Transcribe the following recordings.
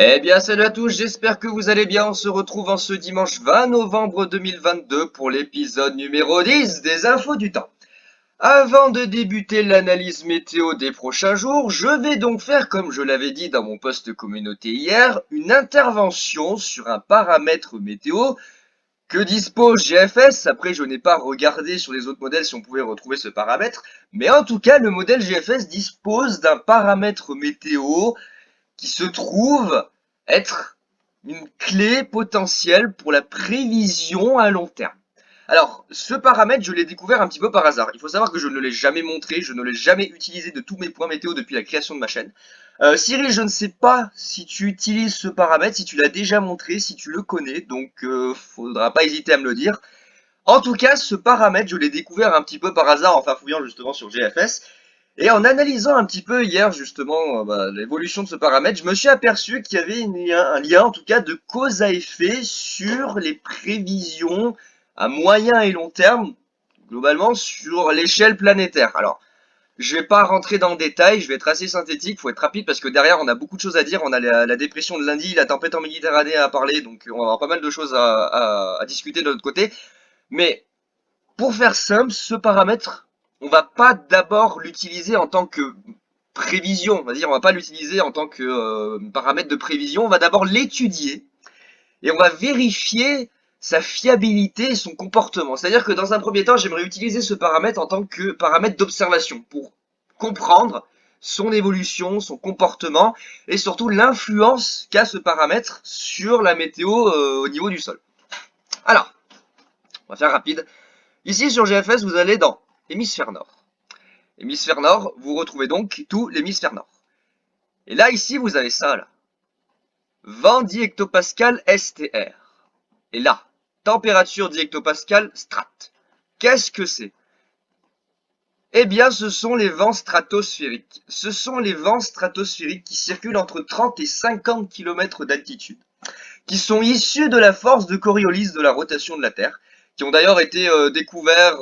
Eh bien, salut à tous, j'espère que vous allez bien. On se retrouve en ce dimanche 20 novembre 2022 pour l'épisode numéro 10 des Infos du Temps. Avant de débuter l'analyse météo des prochains jours, je vais donc faire, comme je l'avais dit dans mon post communauté hier, une intervention sur un paramètre météo que dispose GFS. Après, je n'ai pas regardé sur les autres modèles si on pouvait retrouver ce paramètre, mais en tout cas, le modèle GFS dispose d'un paramètre météo qui se trouve être une clé potentielle pour la prévision à long terme. Alors, ce paramètre, je l'ai découvert un petit peu par hasard. Il faut savoir que je ne l'ai jamais montré, je ne l'ai jamais utilisé de tous mes points météo depuis la création de ma chaîne. Cyril, je ne sais pas si tu utilises ce paramètre, si tu l'as déjà montré, si tu le connais, donc faudra pas hésiter à me le dire. En tout cas, ce paramètre, je l'ai découvert un petit peu par hasard en farfouillant justement sur GFS. Et en analysant un petit peu hier justement l'évolution de ce paramètre, je me suis aperçu qu'il y avait un lien en tout cas de cause à effet sur les prévisions à moyen et long terme, globalement sur l'échelle planétaire. Alors, je vais pas rentrer dans le détail, je vais être assez synthétique, faut être rapide parce que derrière on a beaucoup de choses à dire, on a la dépression de lundi, la tempête en Méditerranée à parler, donc on va avoir pas mal de choses à discuter de l'autre côté. Mais pour faire simple, ce paramètre, on va pas d'abord l'utiliser en tant que prévision, on va dire, on va pas l'utiliser en tant que paramètre de prévision, on va d'abord l'étudier et on va vérifier sa fiabilité et son comportement. C'est-à-dire que dans un premier temps, j'aimerais utiliser ce paramètre en tant que paramètre d'observation pour comprendre son évolution, son comportement et surtout l'influence qu'a ce paramètre sur la météo au niveau du sol. Alors, on va faire rapide. Ici sur GFS, vous allez dans hémisphère nord. Hémisphère nord, vous retrouvez donc tout l'hémisphère nord. Et là, ici, vous avez ça, là. 20 dihectopascal STR. Et là, température dihectopascal strat. Qu'est-ce que c'est? Eh bien, ce sont les vents stratosphériques. Ce sont les vents stratosphériques qui circulent entre 30 et 50 km d'altitude, qui sont issus de la force de Coriolis de la rotation de la Terre, qui ont d'ailleurs été découverts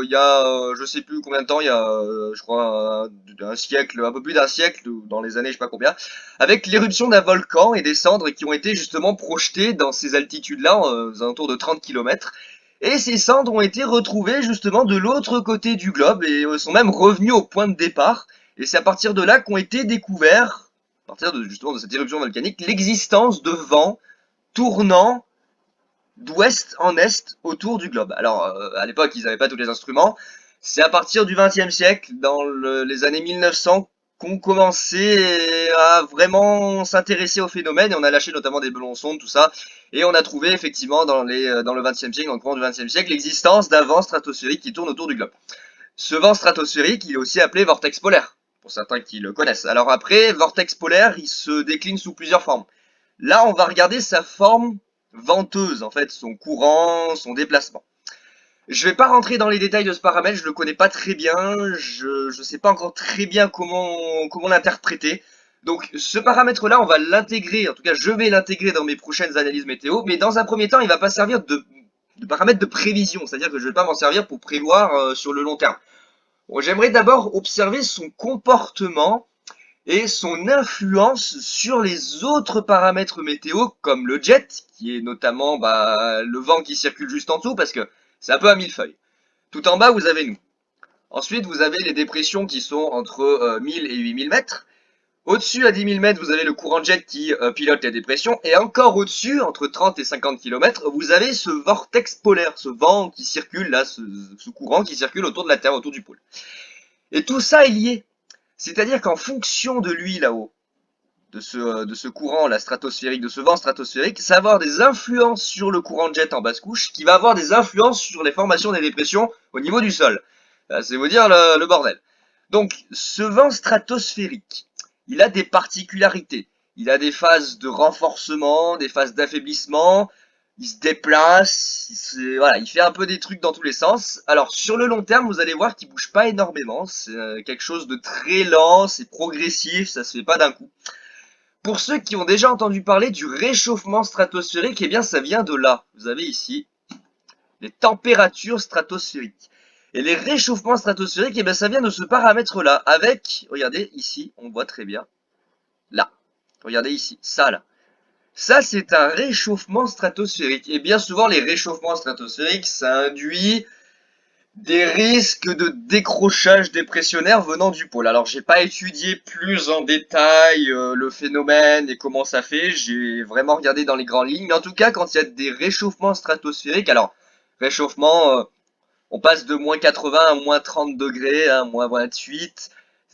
il y a je sais plus combien de temps, il y a je crois un siècle, un peu plus d'un siècle, dans les années je sais pas combien, avec l'éruption d'un volcan et des cendres qui ont été justement projetées dans ces altitudes-là, aux alentours de 30 km. Et ces cendres ont été retrouvées justement de l'autre côté du globe et sont même revenues au point de départ. Et c'est à partir de là qu'ont été découverts, à partir de, justement de cette éruption volcanique, l'existence de vents tournant d'ouest en est autour du globe. Alors, à l'époque, ils n'avaient pas tous les instruments. C'est à partir du XXe siècle, dans les années 1900, qu'on commençait à vraiment s'intéresser au phénomène et on a lâché notamment des ballons sondes, tout ça. Et on a trouvé effectivement dans le XXe siècle, dans le courant du XXe siècle, l'existence d'un vent stratosphérique qui tourne autour du globe. Ce vent stratosphérique, il est aussi appelé vortex polaire, pour certains qui le connaissent. Alors après, vortex polaire, il se décline sous plusieurs formes. Là, on va regarder sa forme venteuse, en fait, son courant, son déplacement. Je vais pas rentrer dans les détails de ce paramètre, je le connais pas très bien, je sais pas encore très bien comment l'interpréter. Donc ce paramètre-là, on va l'intégrer, en tout cas je vais l'intégrer dans mes prochaines analyses météo, mais dans un premier temps, il va pas servir de paramètre de prévision, c'est-à-dire que je vais pas m'en servir pour prévoir sur le long terme. Bon, j'aimerais d'abord observer son comportement et son influence sur les autres paramètres météo comme le jet, qui est notamment le vent qui circule juste en dessous, parce que c'est un peu à millefeuille. Tout en bas, vous avez nous. Ensuite, vous avez les dépressions qui sont entre 1000 et 8000 mètres. Au-dessus, à 10 000 mètres, vous avez le courant de jet qui pilote les dépressions. Et encore au-dessus, entre 30 et 50 km, vous avez ce vortex polaire, ce vent qui circule, là, ce courant qui circule autour de la Terre, autour du pôle. Et tout ça est lié. C'est-à-dire qu'en fonction de lui, là-haut, de ce courant la stratosphérique, de ce vent stratosphérique, ça va avoir des influences sur le courant de jet en basse couche, qui va avoir des influences sur les formations des dépressions au niveau du sol. C'est vous dire le bordel. Donc, ce vent stratosphérique, il a des particularités. Il a des phases de renforcement, des phases d'affaiblissement, il se déplace, voilà, il fait un peu des trucs dans tous les sens. Alors, sur le long terme, vous allez voir qu'il bouge pas énormément. C'est quelque chose de très lent, c'est progressif, ça se fait pas d'un coup. Pour ceux qui ont déjà entendu parler du réchauffement stratosphérique, eh bien ça vient de là. Vous avez ici les températures stratosphériques. Et les réchauffements stratosphériques, eh bien ça vient de ce paramètre-là, avec, regardez ici, on voit très bien, là. Regardez ici, ça là. Ça, c'est un réchauffement stratosphérique. Et bien souvent, les réchauffements stratosphériques, ça induit des risques de décrochage dépressionnaire venant du pôle. Alors, j'ai pas étudié plus en détail le phénomène et comment ça fait. J'ai vraiment regardé dans les grandes lignes. Mais en tout cas, quand il y a des réchauffements stratosphériques, alors, réchauffement, on passe de moins 80 à moins 30 degrés, hein, moins 28.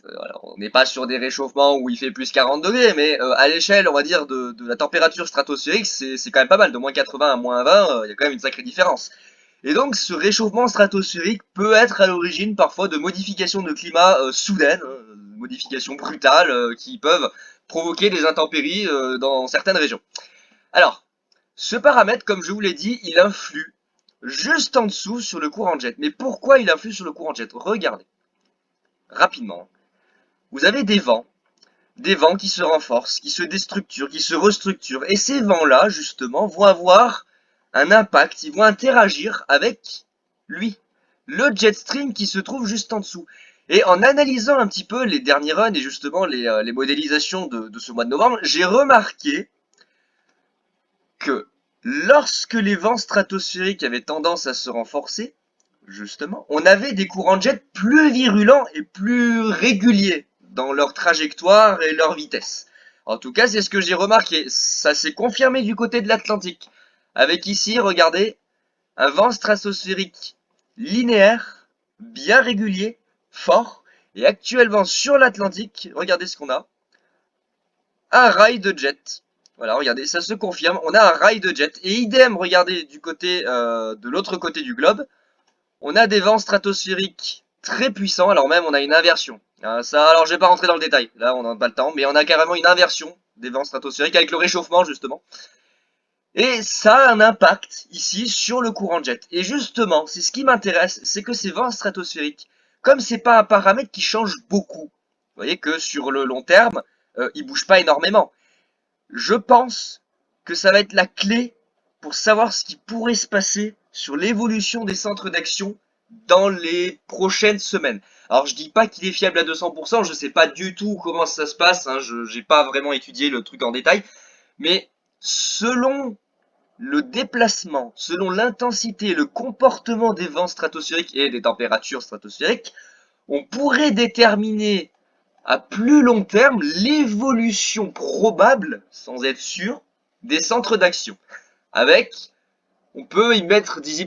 Voilà, on n'est pas sur des réchauffements où il fait plus 40 degrés, mais à l'échelle, on va dire, de la température stratosphérique, c'est quand même pas mal. De moins 80 à moins 20, il y a quand même une sacrée différence. Et donc, ce réchauffement stratosphérique peut être à l'origine parfois de modifications de climat soudaines, hein, modifications brutales qui peuvent provoquer des intempéries dans certaines régions. Alors, ce paramètre, comme je vous l'ai dit, il influe juste en dessous sur le courant de jet. Mais pourquoi il influe sur le courant de jet? Regardez, rapidement. Vous avez des vents qui se renforcent, qui se déstructurent, qui se restructurent. Et ces vents-là, justement, vont avoir un impact, ils vont interagir avec lui, le jet stream qui se trouve juste en dessous. Et en analysant un petit peu les derniers runs et justement les modélisations de ce mois de novembre, j'ai remarqué que lorsque les vents stratosphériques avaient tendance à se renforcer, justement, on avait des courants de jet plus virulents et plus réguliers dans leur trajectoire et leur vitesse. En tout cas, c'est ce que j'ai remarqué. Ça s'est confirmé du côté de l'Atlantique. Avec ici, regardez, un vent stratosphérique linéaire, bien régulier, fort. Et actuellement sur l'Atlantique, regardez ce qu'on a. Un rail de jet. Voilà, regardez, ça se confirme. On a un rail de jet. Et idem, regardez, du côté de l'autre côté du globe, on a des vents stratosphériques très puissants. Alors même, on a une inversion. Ça, alors je vais pas rentrer dans le détail. Là, on n'a pas le temps. Mais on a carrément une inversion des vents stratosphériques avec le réchauffement, justement. Et ça a un impact ici sur le courant de jet. Et justement, c'est ce qui m'intéresse, c'est que ces vents stratosphériques, comme c'est pas un paramètre qui change beaucoup, vous voyez que sur le long terme, il bouge pas énormément. Je pense que ça va être la clé pour savoir ce qui pourrait se passer sur l'évolution des centres d'action dans les prochaines semaines. Alors je dis pas qu'il est fiable à 200%, je sais pas du tout comment ça se passe, hein, je n'ai pas vraiment étudié le truc en détail, mais selon le déplacement, selon l'intensité et le comportement des vents stratosphériques et des températures stratosphériques, on pourrait déterminer à plus long terme l'évolution probable, sans être sûr, des centres d'action. Avec, on peut y mettre des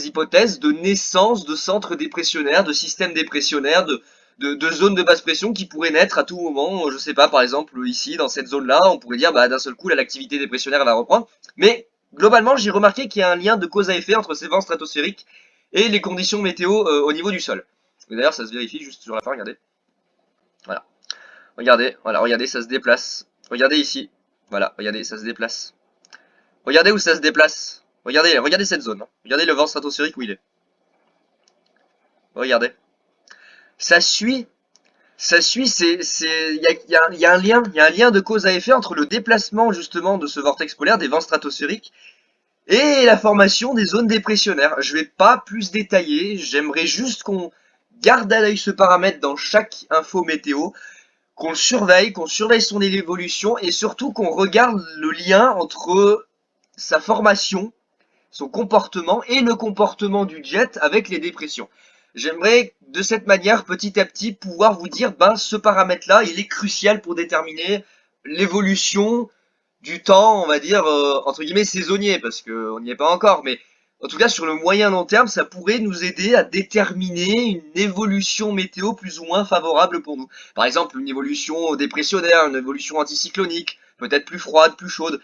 hypothèses de naissance de centres dépressionnaires, de systèmes dépressionnaires, de zones de basse pression qui pourraient naître à tout moment. Je sais pas, par exemple, ici, dans cette zone-là, on pourrait dire, bah, d'un seul coup, l'activité dépressionnaire va reprendre. Mais, globalement, j'ai remarqué qu'il y a un lien de cause à effet entre ces vents stratosphériques et les conditions météo au niveau du sol. D'ailleurs, ça se vérifie juste sur la fin, regardez. Voilà. Regardez, voilà, regardez, ça se déplace. Regardez ici. Voilà, regardez, ça se déplace. Regardez où ça se déplace. Regardez cette zone, hein. Regardez le vent stratosphérique où il est. Regardez. Ça suit, il y a un lien, il y a un lien de cause à effet entre le déplacement justement de ce vortex polaire des vents stratosphériques et la formation des zones dépressionnaires. Je vais pas plus détailler, j'aimerais juste qu'on garde à l'œil ce paramètre dans chaque info météo, qu'on surveille son évolution et surtout qu'on regarde le lien entre sa formation, son comportement et le comportement du jet avec les dépressions. J'aimerais de cette manière petit à petit pouvoir vous dire ben ce paramètre là il est crucial pour déterminer l'évolution du temps, on va dire entre guillemets saisonnier parce qu'on n'y est pas encore, mais en tout cas sur le moyen long terme ça pourrait nous aider à déterminer une évolution météo plus ou moins favorable pour nous. Par exemple une évolution dépressionnaire, une évolution anticyclonique, peut-être plus froide, plus chaude.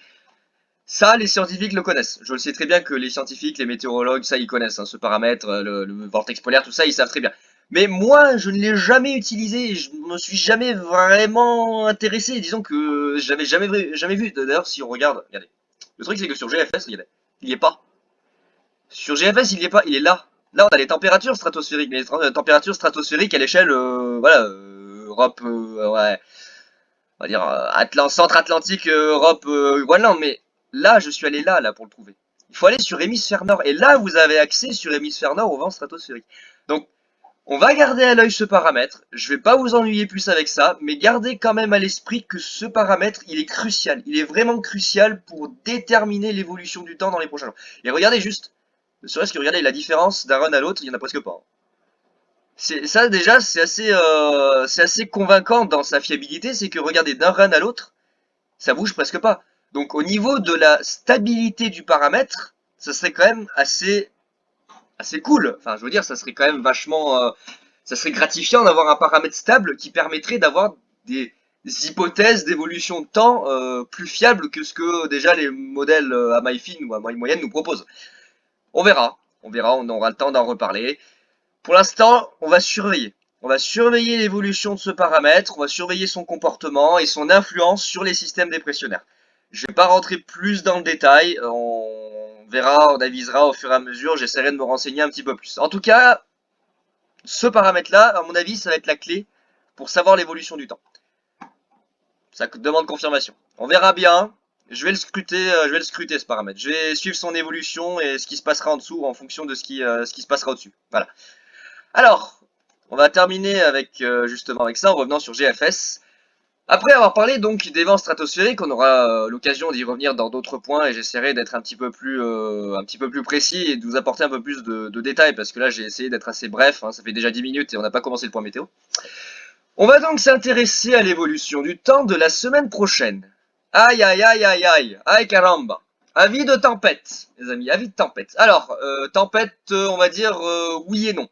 Ça, les scientifiques le connaissent. Je le sais très bien que les scientifiques, les météorologues, ça, ils connaissent, hein, ce paramètre, le vortex polaire, tout ça, ils savent très bien. Mais moi, je ne l'ai jamais utilisé, je me suis jamais vraiment intéressé. Disons que j'avais jamais vu. D'ailleurs, si on regarde, regardez. Le truc, c'est que sur GFS, regardez, il y est pas. Sur GFS, il y est pas, il est là. Là, on a les températures stratosphériques, mais les températures stratosphériques à l'échelle, voilà, Europe, ouais, on va dire centre-Atlantique, Europe, Groenland, mais là, je suis allé là pour le trouver. Il faut aller sur hémisphère nord, et là, vous avez accès sur hémisphère nord au vent stratosphérique. Donc, On va garder à l'œil ce paramètre, je vais pas vous ennuyer plus avec ça, mais gardez quand même à l'esprit que ce paramètre, il est crucial. Il est vraiment crucial pour déterminer l'évolution du temps dans les prochains jours. Et regardez juste, ne serait-ce que regardez la différence d'un run à l'autre, il y en a presque pas. Ça déjà, c'est assez convaincant dans sa fiabilité, c'est que regardez, d'un run à l'autre, ça bouge presque pas. Donc au niveau de la stabilité du paramètre, ça serait quand même assez cool. Enfin, je veux dire, ça serait quand même vachement, ça serait gratifiant d'avoir un paramètre stable qui permettrait d'avoir des hypothèses d'évolution de temps plus fiables que ce que déjà les modèles à maille fine ou à maille moyenne nous proposent. On verra, on aura le temps d'en reparler. Pour l'instant, on va surveiller. On va surveiller l'évolution de ce paramètre, on va surveiller son comportement et son influence sur les systèmes dépressionnaires. Je ne vais pas rentrer plus dans le détail, on verra, on avisera au fur et à mesure, j'essaierai de me renseigner un petit peu plus. En tout cas, ce paramètre-là, à mon avis, ça va être la clé pour savoir l'évolution du temps. Ça demande confirmation. On verra bien. Je vais le scruter ce paramètre. Je vais suivre son évolution et ce qui se passera en dessous en fonction de ce qui se passera au-dessus. Voilà. Alors, on va terminer avec justement avec ça en revenant sur GFS. Après avoir parlé donc des vents stratosphériques, on aura l'occasion d'y revenir dans d'autres points et j'essaierai d'être un petit peu plus précis et de vous apporter un peu plus de détails parce que là j'ai essayé d'être assez bref, hein, ça fait déjà 10 minutes et on n'a pas commencé le point météo. On va donc s'intéresser à l'évolution du temps de la semaine prochaine. Aïe aïe aïe aïe aïe, aïe caramba. Avis de tempête, les amis, avis de tempête. Alors, tempête, on va dire oui et non.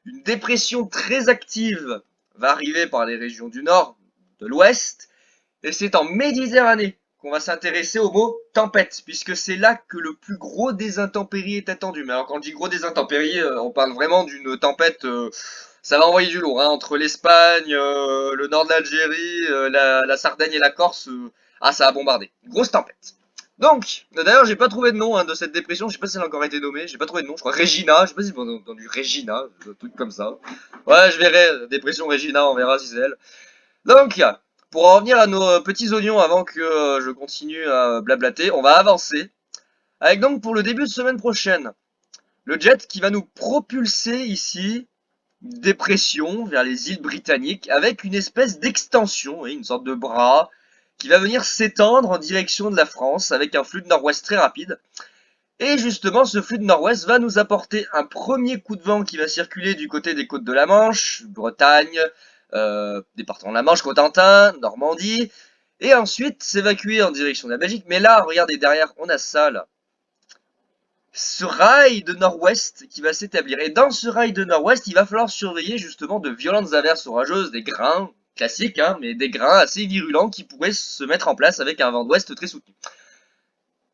Une dépression très active va arriver par les régions du nord, de l'ouest, et c'est en Méditerranée qu'on va s'intéresser au mot tempête, puisque c'est là que le plus gros des intempéries est attendu. Mais alors quand je dis gros des intempéries, on parle vraiment d'une tempête, ça va envoyer du lourd, hein, entre l'Espagne, le nord de l'Algérie, la Sardaigne et la Corse, ça a bombardé. Grosse tempête. Donc, d'ailleurs, j'ai pas trouvé de nom hein, de cette dépression, je sais pas si elle a encore été nommée, j'ai pas trouvé de nom, je crois Regina, je sais pas si vous avez entendu Regina, un truc comme ça. Ouais, je verrai, dépression Regina, on verra si c'est elle. Donc, pour en revenir à nos petits oignons avant que je continue à blablater, on va avancer. Avec donc pour le début de semaine prochaine, le jet qui va nous propulser ici, une dépression vers les îles britanniques, avec une espèce d'extension, une sorte de bras, qui va venir s'étendre en direction de la France, avec un flux de nord-ouest très rapide. Et justement, ce flux de nord-ouest va nous apporter un premier coup de vent qui va circuler du côté des côtes de la Manche, Bretagne, département de la Manche, Cotentin, Normandie, et ensuite s'évacuer en direction de la Belgique. Mais là, regardez, derrière, on a ça, là. Ce rail de nord-ouest qui va s'établir. Et dans ce rail de nord-ouest, il va falloir surveiller justement de violentes averses orageuses, des grains classiques, hein, mais des grains assez virulents qui pourraient se mettre en place avec un vent d'ouest très soutenu.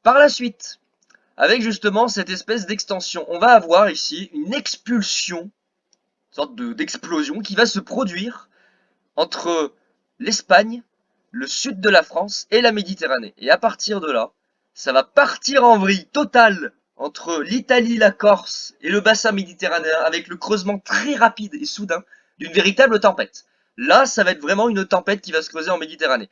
Par la suite, avec justement cette espèce d'extension, on va avoir ici une expulsion, une sorte d'explosion qui va se produire entre l'Espagne, le sud de la France et la Méditerranée. Et à partir de là, ça va partir en vrille totale entre l'Italie, la Corse et le bassin méditerranéen avec le creusement très rapide et soudain d'une véritable tempête. Là, ça va être vraiment une tempête qui va se creuser en Méditerranée.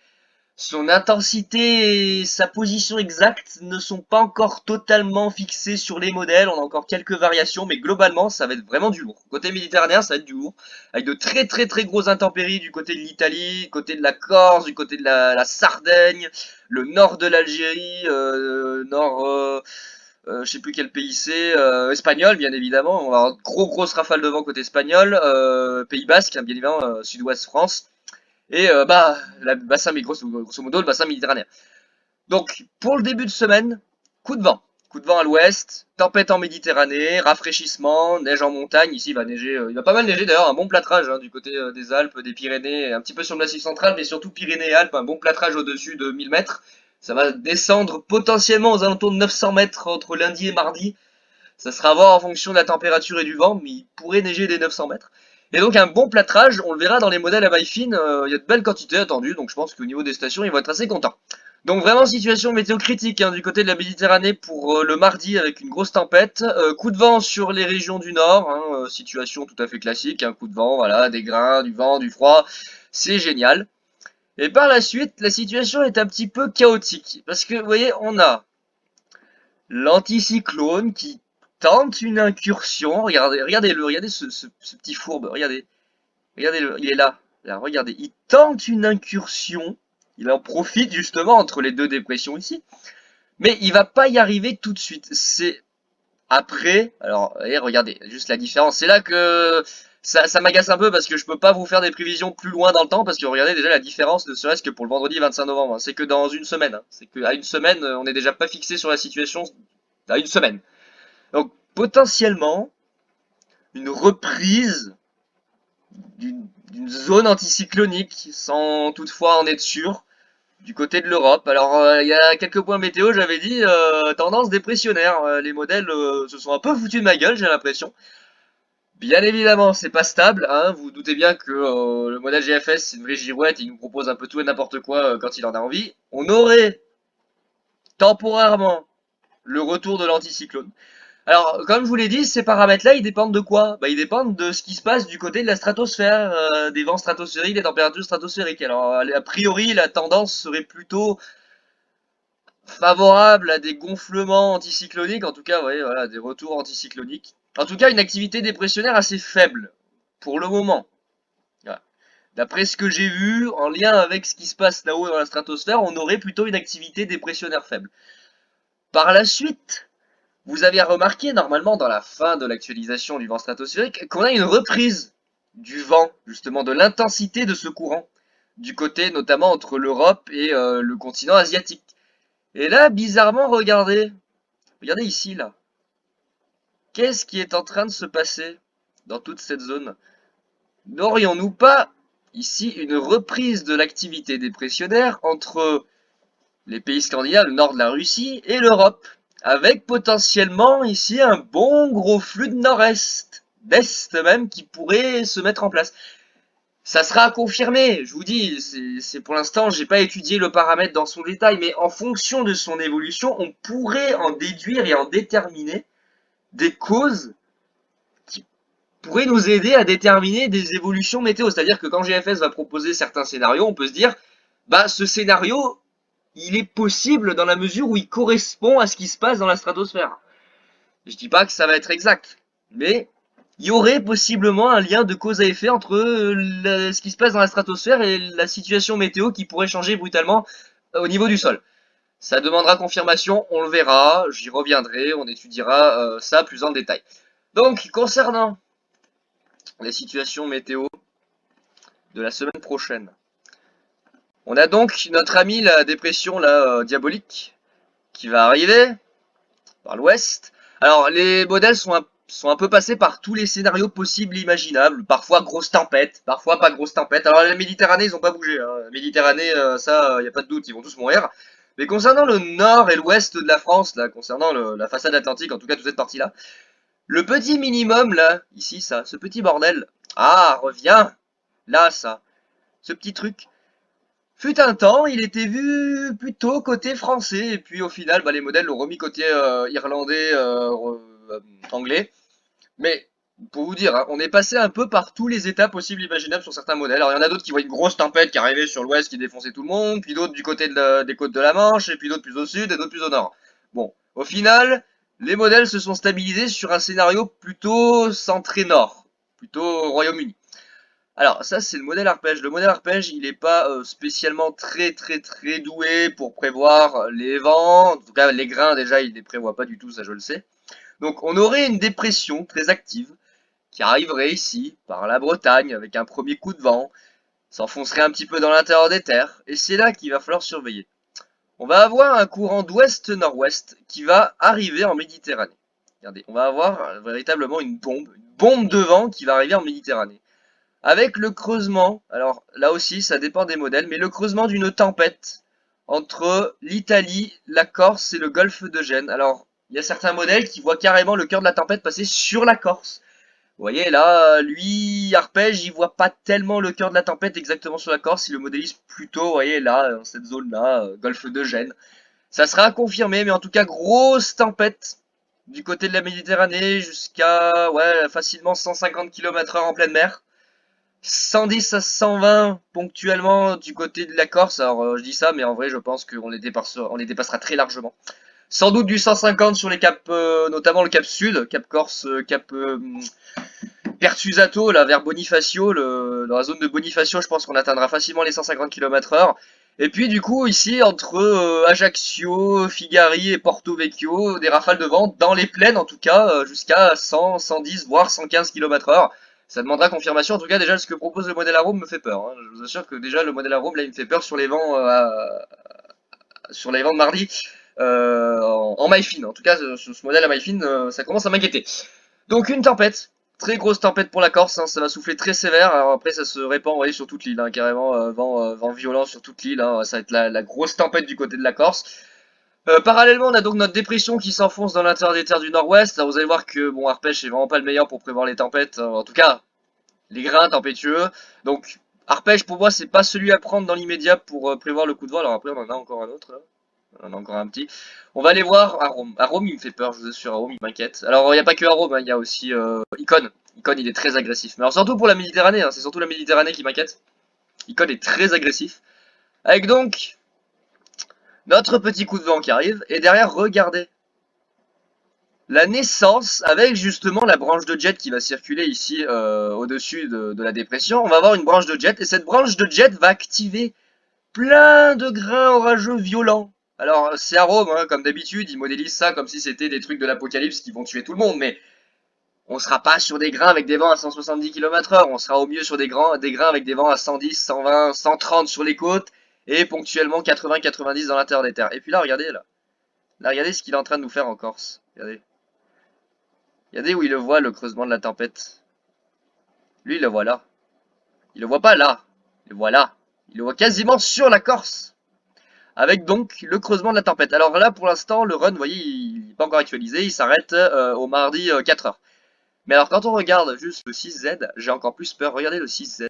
Son intensité et sa position exacte ne sont pas encore totalement fixées sur les modèles, on a encore quelques variations, mais globalement ça va être vraiment du lourd. Côté méditerranéen ça va être du lourd, avec de très très très grosses intempéries du côté de l'Italie, du côté de la Corse, du côté de la Sardaigne, le nord de l'Algérie, je sais plus quel pays c'est, espagnol bien évidemment, on va avoir grosse rafale de vent côté espagnol, Pays Basque, bien évidemment, sud-ouest France. Et le bassin, grosso modo, le bassin méditerranéen. Donc, pour le début de semaine, coup de vent. Coup de vent à l'ouest, tempête en Méditerranée, rafraîchissement, neige en montagne. Ici, il va neiger, il va pas mal neiger d'ailleurs, un bon plâtrage hein, du côté des Alpes, des Pyrénées, un petit peu sur le massif central, mais surtout Pyrénées et Alpes, un bon plâtrage au-dessus de 1000 mètres. Ça va descendre potentiellement aux alentours de 900 mètres entre lundi et mardi. Ça sera à voir en fonction de la température et du vent, mais il pourrait neiger des 900 mètres. Et donc un bon plâtrage, on le verra dans les modèles à maille fine, il y a de belles quantités attendues, donc je pense qu'au niveau des stations, ils vont être assez contents. Donc vraiment situation météo critique hein, du côté de la Méditerranée pour le mardi avec une grosse tempête. Coup de vent sur les régions du nord, hein, situation tout à fait classique, un coup de vent, voilà, des grains, du vent, du froid, c'est génial. Et par la suite, la situation est un petit peu chaotique, parce que vous voyez, on a l'anticyclone qui tente une incursion. Regardez-le, regardez ce petit fourbe, regardez-le, il est là. Là, regardez, il tente une incursion. Il en profite justement entre les deux dépressions ici. Mais il va pas y arriver tout de suite. C'est après, alors, regardez, juste la différence. C'est là que ça m'agace un peu parce que je peux pas vous faire des prévisions plus loin dans le temps parce que regardez déjà la différence, ne serait-ce que pour le vendredi 25 novembre. Hein. C'est que dans une semaine. Hein. C'est qu'à une semaine, on n'est déjà pas fixé sur la situation à une semaine. Donc, potentiellement, une reprise d'une zone anticyclonique sans toutefois en être sûr du côté de l'Europe. Alors, il y a quelques points météo, j'avais dit, tendance dépressionnaire. Les modèles se sont un peu foutus de ma gueule, j'ai l'impression. Bien évidemment, c'est pas stable, hein. Vous doutez bien que le modèle GFS, c'est une vraie girouette, il nous propose un peu tout et n'importe quoi quand il en a envie. On aurait temporairement le retour de l'anticyclone. Alors, comme je vous l'ai dit, ces paramètres-là, ils dépendent de quoi? Bah, ils dépendent de ce qui se passe du côté de la stratosphère, des vents stratosphériques, des températures stratosphériques. Alors, a priori, la tendance serait plutôt favorable à des gonflements anticycloniques, en tout cas, vous voyez, voilà, des retours anticycloniques. En tout cas, une activité dépressionnaire assez faible, pour le moment. Voilà. D'après ce que j'ai vu, en lien avec ce qui se passe là-haut dans la stratosphère, on aurait plutôt une activité dépressionnaire faible. Par la suite, vous avez remarqué, normalement, dans la fin de l'actualisation du vent stratosphérique, qu'on a une reprise du vent, justement, de l'intensité de ce courant, du côté notamment entre l'Europe et le continent asiatique. Et là, bizarrement, regardez ici, là. Qu'est-ce qui est en train de se passer dans toute cette zone? N'aurions-nous pas ici une reprise de l'activité dépressionnaire entre les pays scandinaves, le nord de la Russie et l'Europe, avec potentiellement ici un bon gros flux de nord-est, d'est même, qui pourrait se mettre en place. Ça sera à confirmer, je vous dis, c'est pour l'instant, j'ai pas étudié le paramètre dans son détail, mais en fonction de son évolution, on pourrait en déduire et en déterminer des causes qui pourraient nous aider à déterminer des évolutions météo. C'est-à-dire que quand GFS va proposer certains scénarios, on peut se dire, bah ce scénario, il est possible dans la mesure où il correspond à ce qui se passe dans la stratosphère. Je dis pas que ça va être exact, mais il y aurait possiblement un lien de cause à effet entre ce qui se passe dans la stratosphère et la situation météo qui pourrait changer brutalement au niveau du sol. Ça demandera confirmation, on le verra, j'y reviendrai, on étudiera ça plus en détail. Donc, concernant les situations météo de la semaine prochaine, on a donc notre ami la dépression là, diabolique qui va arriver par l'ouest. Alors, les modèles sont un peu passés par tous les scénarios possibles et imaginables. Parfois grosse tempête, parfois pas grosse tempête. Alors, la Méditerranée, ils ont pas bougé. Hein. La Méditerranée, ça, y a pas de doute, ils vont tous mourir. Mais concernant le nord et l'ouest de la France, là, concernant la façade atlantique, en tout cas toute cette partie-là, le petit minimum, là, ici, ça, ce petit bordel, ah, revient, là, ça, ce petit truc, fut un temps, il était vu plutôt côté français, et puis au final, bah, les modèles l'ont remis côté irlandais, anglais. Mais pour vous dire, hein, on est passé un peu par tous les états possibles imaginables sur certains modèles. Alors il y en a d'autres qui voient une grosse tempête qui arrivait sur l'ouest qui défonçait tout le monde, puis d'autres du côté des côtes de la Manche, et puis d'autres plus au sud, et d'autres plus au nord. Bon, au final, les modèles se sont stabilisés sur un scénario plutôt centré nord, plutôt Royaume-Uni. Alors ça c'est le modèle arpège. Le modèle arpège il n'est pas spécialement très doué pour prévoir les vents. En tout cas les grains déjà il ne les prévoit pas du tout, ça je le sais. Donc on aurait une dépression très active qui arriverait ici par la Bretagne avec un premier coup de vent, s'enfoncerait un petit peu dans l'intérieur des terres et c'est là qu'il va falloir surveiller. On va avoir un courant d'ouest-nord-ouest qui va arriver en Méditerranée. Regardez, on va avoir véritablement une bombe de vent qui va arriver en Méditerranée. Avec le creusement, alors là aussi ça dépend des modèles, mais le creusement d'une tempête entre l'Italie, la Corse et le golfe de Gênes. Alors, il y a certains modèles qui voient carrément le cœur de la tempête passer sur la Corse. Vous voyez là, lui, Arpège, il voit pas tellement le cœur de la tempête exactement sur la Corse, il le modélise plutôt, vous voyez là, dans cette zone-là, golfe de Gênes. Ça sera à confirmer, mais en tout cas, grosse tempête du côté de la Méditerranée jusqu'à, ouais, facilement 150 km/h en pleine mer. 110 à 120 ponctuellement du côté de la Corse. Alors je dis ça, mais en vrai je pense qu'on les dépassera très largement. Sans doute du 150 sur les caps, notamment le cap sud, cap Corse, cap Pertusato, là, vers Bonifacio, dans la zone de Bonifacio, je pense qu'on atteindra facilement les 150 km/h. Et puis du coup, ici, entre Ajaccio, Figari et Porto Vecchio, des rafales de vent dans les plaines, en tout cas, jusqu'à 100, 110, voire 115 km/h. Ça demandera confirmation. En tout cas, déjà, ce que propose le modèle Arome me fait peur, hein. Je vous assure que déjà, le modèle Arome, là, il me fait peur sur les vents de mardi, en maille fine. En tout cas, sur ce modèle à maille fine, ça commence à m'inquiéter. Donc une tempête, très grosse tempête pour la Corse, hein, ça va souffler très sévère, alors après ça se répand, vous voyez, sur toute l'île, hein, carrément, vent violent sur toute l'île, hein, ça va être la grosse tempête du côté de la Corse. Parallèlement, on a donc notre dépression qui s'enfonce dans l'intérieur des terres du nord-ouest. Alors vous allez voir que, bon, Arpège est vraiment pas le meilleur pour prévoir les tempêtes, hein, en tout cas, les grains tempétueux. Donc, Arpège, pour moi, c'est pas celui à prendre dans l'immédiat pour prévoir le coup de vent. Alors après, on en a encore un autre, là. On a encore un petit. On va aller voir Arome. Arome, il me fait peur, je vous assure, Arome, il m'inquiète. Alors, il n'y a pas que Arome, hein, il y a aussi Icon. Icon, il est très agressif. Mais alors, surtout pour la Méditerranée, hein, c'est surtout la Méditerranée qui m'inquiète. Icon est très agressif. Avec donc notre petit coup de vent qui arrive. Et derrière, regardez. La naissance, avec justement la branche de jet qui va circuler ici au-dessus de la dépression. On va avoir une branche de jet. Et cette branche de jet va activer plein de grains orageux violents. Alors, c'est Arome, hein, comme d'habitude, ils modélisent ça comme si c'était des trucs de l'apocalypse qui vont tuer tout le monde, mais on sera pas sur des grains avec des vents à 170 km/h, on sera au mieux sur des grains avec des vents à 110, 120, 130 sur les côtes, et ponctuellement 80-90 dans l'intérieur des terres. Et puis là, regardez, là. Là, regardez ce qu'il est en train de nous faire en Corse. Regardez. Regardez où il le voit, le creusement de la tempête. Lui, il le voit là. Il le voit pas là. Il le voit là. Il le voit quasiment sur la Corse. Avec donc le creusement de la tempête. Alors là, pour l'instant, le run, vous voyez, il n'est pas encore actualisé, il s'arrête au mardi 4h. Mais alors, quand on regarde juste le 6Z, j'ai encore plus peur. Regardez le 6Z.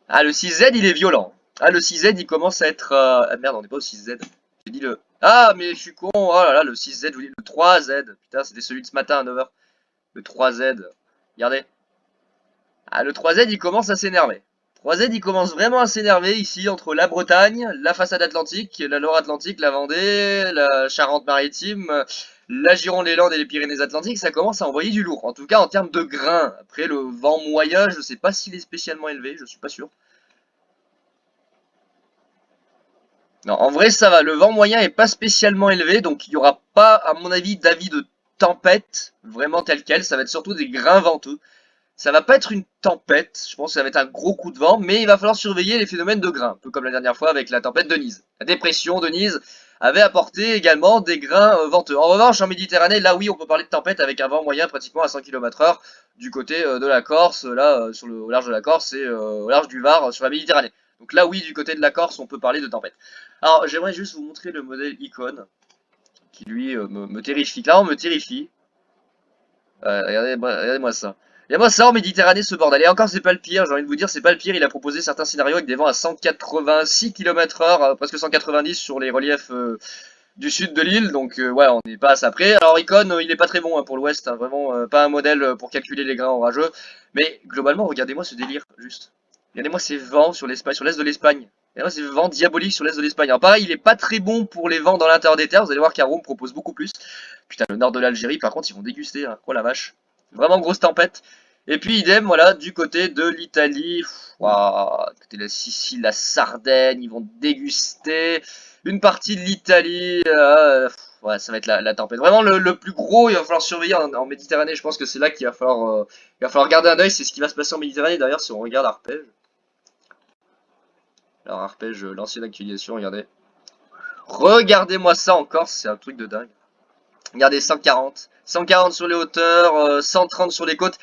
Ah, le 6Z, il est violent. Ah, le 6Z, il commence à être... Ah merde, on n'est pas au 6Z. J'ai dit le... Ah, mais je suis con. Oh là là, le 6Z, je vous dis le 3Z. Putain, c'était celui de ce matin à 9h. Le 3Z. Regardez. Ah, le 3Z, il commence à s'énerver. 3Z, il commence vraiment à s'énerver ici entre la Bretagne, la façade atlantique, la Loire-Atlantique, la Vendée, la Charente-Maritime, la Gironde-les-Landes et les Pyrénées-Atlantiques. Ça commence à envoyer du lourd. En tout cas, en termes de grains. Après, le vent moyen, je sais pas s'il est spécialement élevé, je suis pas sûr. Non, en vrai, ça va. Le vent moyen est pas spécialement élevé, donc il n'y aura pas, à mon avis, d'avis de tempête vraiment tel quel. Ça va être surtout des grains venteux. Ça va pas être une tempête, je pense que ça va être un gros coup de vent, mais il va falloir surveiller les phénomènes de grains, un peu comme la dernière fois avec la tempête de Nice. La dépression de Nice avait apporté également des grains venteux. En revanche, en Méditerranée, là oui, on peut parler de tempête avec un vent moyen pratiquement à 100 km/h du côté de la Corse, là au large de la Corse et au large du Var sur la Méditerranée. Donc là oui, du côté de la Corse, on peut parler de tempête. Alors j'aimerais juste vous montrer le modèle Icon, qui lui me terrifie. Clairement me terrifie. Regardez-moi ça. Regardez-moi ça en Méditerranée, ce bordel. Et encore, c'est pas le pire, j'ai envie de vous dire, c'est pas le pire. Il a proposé certains scénarios avec des vents à 186 km/h, presque 190 sur les reliefs du sud de l'île. Donc, ouais, on n'est pas à ça près. Alors, Icon, il est pas très bon hein, pour l'ouest, hein, vraiment pas un modèle pour calculer les grains orageux. Mais globalement, regardez-moi ce délire, juste. Regardez-moi ces vents sur l'Espagne, sur l'est de l'Espagne. Regardez-moi ces vents diaboliques sur l'est de l'Espagne. Alors, pareil, il est pas très bon pour les vents dans l'intérieur des terres. Vous allez voir qu'Arum propose beaucoup plus. Putain, le nord de l'Algérie, par contre, ils vont déguster, hein. Oh la vache. Vraiment grosse tempête. Et puis, idem, voilà, du côté de l'Italie. Du côté de la Sicile, la Sardaigne, ils vont déguster. Une partie de l'Italie. Ouais, ça va être la tempête. Vraiment, le plus gros, il va falloir surveiller en Méditerranée. Je pense que c'est là qu'il va falloir garder un œil. C'est ce qui va se passer en Méditerranée. D'ailleurs, si on regarde Arpège. Alors, Arpège, l'ancienne actualisation, regardez. Regardez-moi ça encore, c'est un truc de dingue. Regardez, 140. 140 sur les hauteurs, 130 sur les côtes.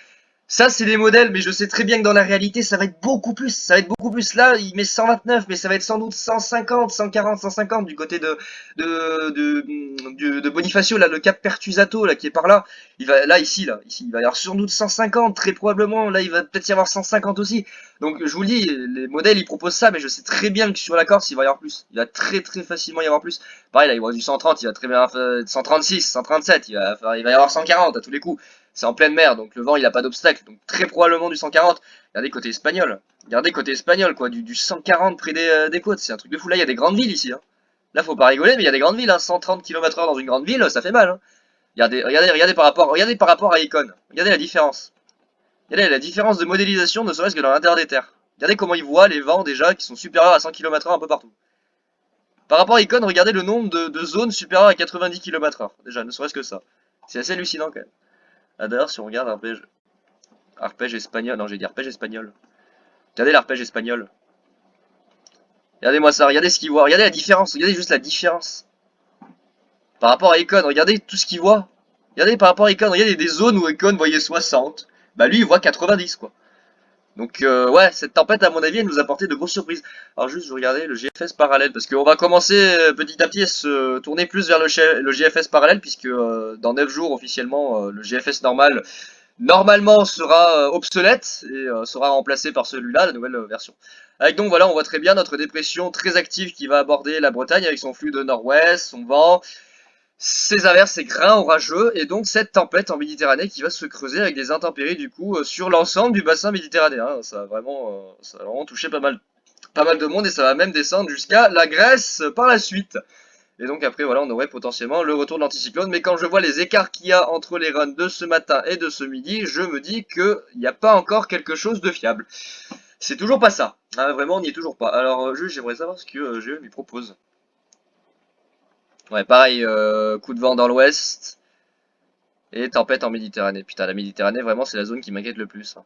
Ça, c'est des modèles, mais je sais très bien que dans la réalité, ça va être beaucoup plus. Ça va être beaucoup plus. Là, il met 129, mais ça va être sans doute 150, 140, 150 du côté de Bonifacio, là, le cap Pertusato, là, qui est par là. Ici, il va y avoir sans doute 150, très probablement. Là, il va peut-être y avoir 150 aussi. Donc, je vous le dis, les modèles, ils proposent ça, mais je sais très bien que sur la Corse, il va y avoir plus. Il va très, très facilement y avoir plus. Pareil, là, il va y avoir du 130, il va très bien, 136, 137, il va y avoir 140 à tous les coups. C'est en pleine mer, donc le vent il a pas d'obstacle, donc très probablement du 140. Regardez côté espagnol, quoi, du 140 près des côtes, c'est un truc de fou. Là il y a des grandes villes ici, hein. Là, faut pas rigoler, mais il y a des grandes villes, hein. 130 km/h dans une grande ville, ça fait mal, hein. Regardez par rapport à Icon. Regardez la différence. Regardez la différence de modélisation, ne serait-ce que dans l'intérieur des terres. Regardez comment ils voient les vents déjà qui sont supérieurs à 100 km/h un peu partout. Par rapport à Icon, regardez le nombre de zones supérieures à 90 km/h. Déjà, ne serait-ce que ça. C'est assez hallucinant quand même. Ah, d'ailleurs, si on regarde arpège espagnol, non, j'ai dit arpège espagnol. Regardez l'arpège espagnol. Regardez-moi ça, regardez ce qu'il voit, regardez la différence, regardez juste la différence. Par rapport à Icon, regardez tout ce qu'il voit. Regardez par rapport à Icon, regardez des zones où Icon voyait 60. Bah lui, il voit 90 quoi. Donc ouais, cette tempête à mon avis elle nous a apporté de grosses surprises. Alors juste je regardais le GFS parallèle parce qu'on va commencer petit à petit à se tourner plus vers le GFS parallèle puisque dans 9 jours officiellement le GFS normal normalement sera obsolète et sera remplacé par celui-là, la nouvelle version. Avec donc voilà, on voit très bien notre dépression très active qui va aborder la Bretagne avec son flux de nord-ouest, son vent, ces averses, ces grains orageux, et donc cette tempête en Méditerranée qui va se creuser avec des intempéries du coup sur l'ensemble du bassin méditerranéen. Ça va vraiment toucher pas mal de monde et ça va même descendre jusqu'à la Grèce par la suite. Et donc après voilà, on aurait potentiellement le retour de l'anticyclone, mais quand je vois les écarts qu'il y a entre les runs de ce matin et de ce midi, je me dis qu'il n'y a pas encore quelque chose de fiable. C'est toujours pas ça, hein, vraiment on n'y est toujours pas. Alors juste j'aimerais savoir ce que GE lui propose. Ouais, pareil, coup de vent dans l'ouest et tempête en Méditerranée. Putain, la Méditerranée, vraiment, c'est la zone qui m'inquiète le plus, hein.